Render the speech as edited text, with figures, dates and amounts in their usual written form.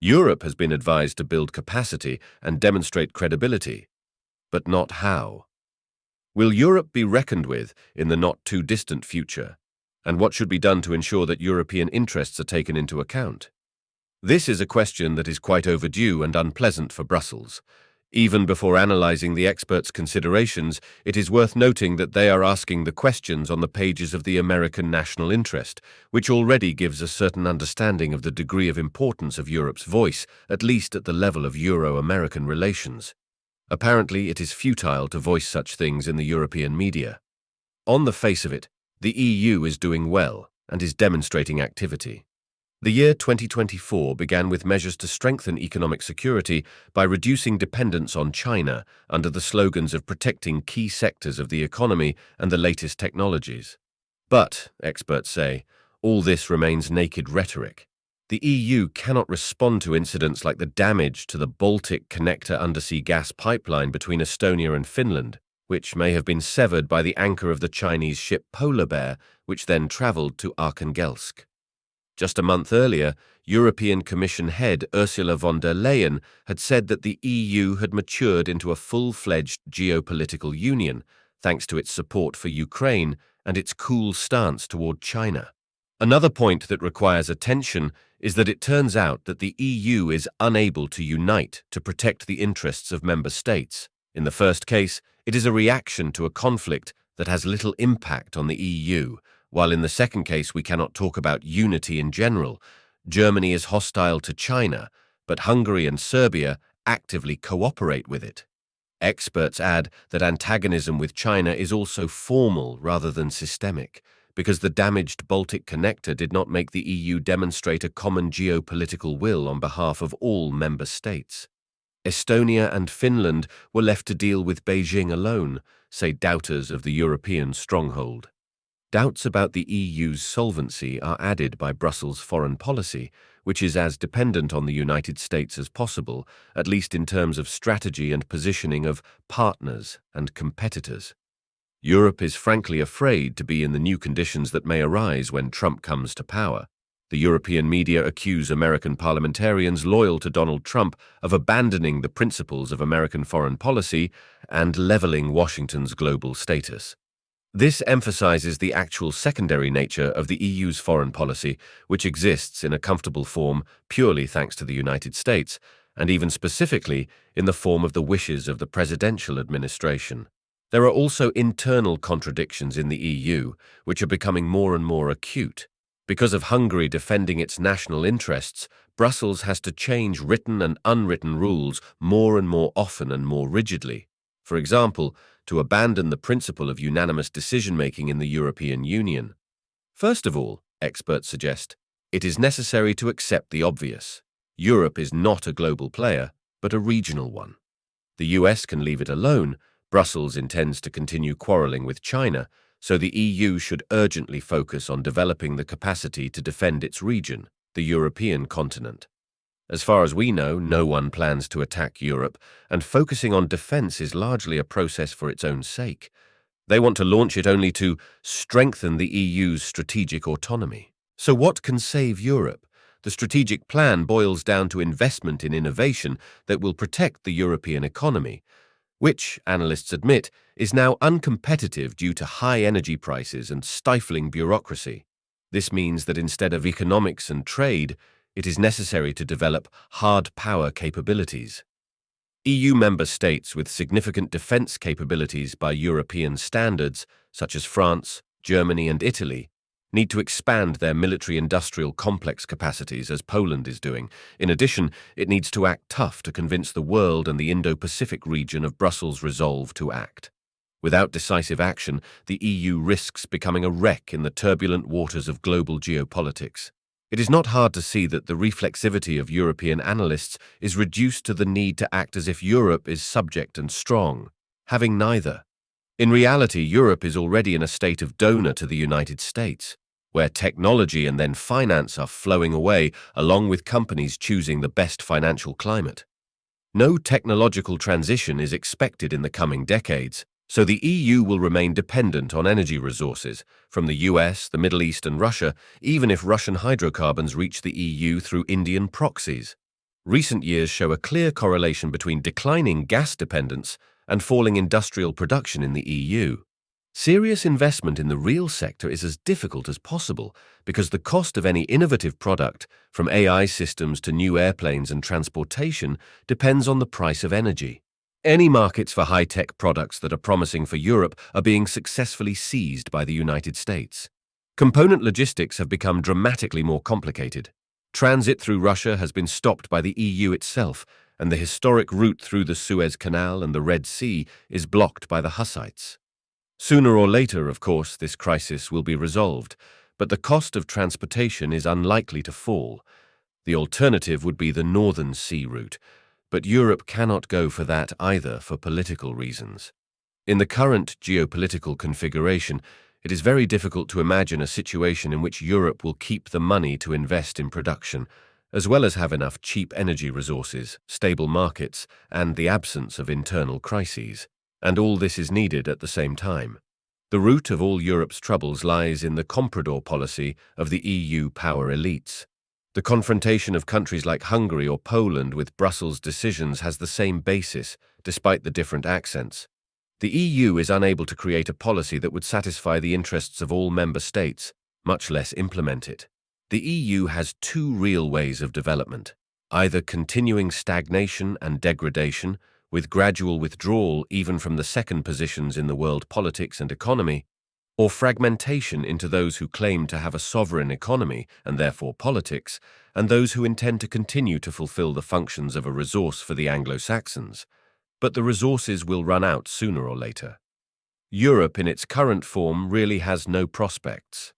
Europe has been advised to build capacity and demonstrate credibility, but not how. Will Europe be reckoned with in the not-too-distant future? And what should be done to ensure that European interests are taken into account? This is a question that is quite overdue and unpleasant for Brussels. Even before analysing the experts' considerations, it is worth noting that they are asking the questions on the pages of the American national interest, which already gives a certain understanding of the degree of importance of Europe's voice, at least at the level of Euro-American relations. Apparently, it is futile to voice such things in the European media. On the face of it, the EU is doing well and is demonstrating activity. The year 2024 began with measures to strengthen economic security by reducing dependence on China under the slogans of protecting key sectors of the economy and the latest technologies. But, experts say, all this remains naked rhetoric. The EU cannot respond to incidents like the damage to the Baltic Connector undersea gas pipeline between Estonia and Finland, which may have been severed by the anchor of the Chinese ship Polar Bear, which then travelled to Arkhangelsk. Just a month earlier, European Commission head Ursula von der Leyen had said that the EU had matured into a full-fledged geopolitical union, thanks to its support for Ukraine and its cool stance toward China. Another point that requires attention is that it turns out that the EU is unable to unite to protect the interests of member states. In the first case, it is a reaction to a conflict that has little impact on the EU, while in the second case we cannot talk about unity in general. Germany is hostile to China, but Hungary and Serbia actively cooperate with it. Experts add that antagonism with China is also formal rather than systemic, because the damaged Baltic Connector did not make the EU demonstrate a common geopolitical will on behalf of all member states. Estonia and Finland were left to deal with Beijing alone, say doubters of the European stronghold. Doubts about the EU's solvency are added by Brussels' foreign policy, which is as dependent on the United States as possible, at least in terms of strategy and positioning of partners and competitors. Europe is frankly afraid to be in the new conditions that may arise when Trump comes to power. The European media accuse American parliamentarians loyal to Donald Trump of abandoning the principles of American foreign policy and leveling Washington's global status. This emphasizes the actual secondary nature of the EU's foreign policy, which exists in a comfortable form purely thanks to the United States, and even specifically in the form of the wishes of the presidential administration. There are also internal contradictions in the EU, which are becoming more and more acute. Because of Hungary defending its national interests, Brussels has to change written and unwritten rules more and more often and more rigidly. For example, to abandon the principle of unanimous decision-making in the European Union. First of all, experts suggest, it is necessary to accept the obvious. Europe is not a global player, but a regional one. The US can leave it alone. Brussels intends to continue quarreling with China, so the EU should urgently focus on developing the capacity to defend its region, the European continent. As far as we know, no one plans to attack Europe, and focusing on defense is largely a process for its own sake. They want to launch it only to strengthen the EU's strategic autonomy. So what can save Europe? The strategic plan boils down to investment in innovation that will protect the European economy, which, analysts admit, is now uncompetitive due to high energy prices and stifling bureaucracy. This means that instead of economics and trade, it is necessary to develop hard power capabilities. EU member states with significant defense capabilities by European standards, such as France, Germany, and Italy, need to expand their military-industrial complex capacities as Poland is doing. In addition, it needs to act tough to convince the world and the Indo-Pacific region of Brussels' resolve to act. Without decisive action, the EU risks becoming a wreck in the turbulent waters of global geopolitics. It is not hard to see that the reflexivity of European analysts is reduced to the need to act as if Europe is subject and strong, having neither. In reality, Europe is already in a state of donor to the United States, where technology and then finance are flowing away along with companies choosing the best financial climate. No technological transition is expected in the coming decades, so the EU will remain dependent on energy resources from the US, the Middle East, and Russia, even if Russian hydrocarbons reach the EU through Indian proxies. Recent years show a clear correlation between declining gas dependence and falling industrial production in the EU. Serious investment in the real sector is as difficult as possible because the cost of any innovative product, from AI systems to new airplanes and transportation, depends on the price of energy. Any markets for high-tech products that are promising for Europe are being successfully seized by the United States. Component logistics have become dramatically more complicated. Transit through Russia has been stopped by the EU itself, and the historic route through the Suez Canal and the Red Sea is blocked by the Hussites. Sooner or later, of course, this crisis will be resolved, but the cost of transportation is unlikely to fall. The alternative would be the Northern Sea route, but Europe cannot go for that either for political reasons. In the current geopolitical configuration, it is very difficult to imagine a situation in which Europe will keep the money to invest in production, as well as have enough cheap energy resources, stable markets, and the absence of internal crises. And all this is needed at the same time. The root of all Europe's troubles lies in the comprador policy of the EU power elites. The confrontation of countries like Hungary or Poland with Brussels' decisions has the same basis, despite the different accents. The EU is unable to create a policy that would satisfy the interests of all member states, much less implement it. The EU has two real ways of development: either continuing stagnation and degradation, with gradual withdrawal even from the second positions in the world politics and economy, or fragmentation into those who claim to have a sovereign economy and therefore politics, and those who intend to continue to fulfill the functions of a resource for the Anglo-Saxons. But the resources will run out sooner or later. Europe in its current form really has no prospects.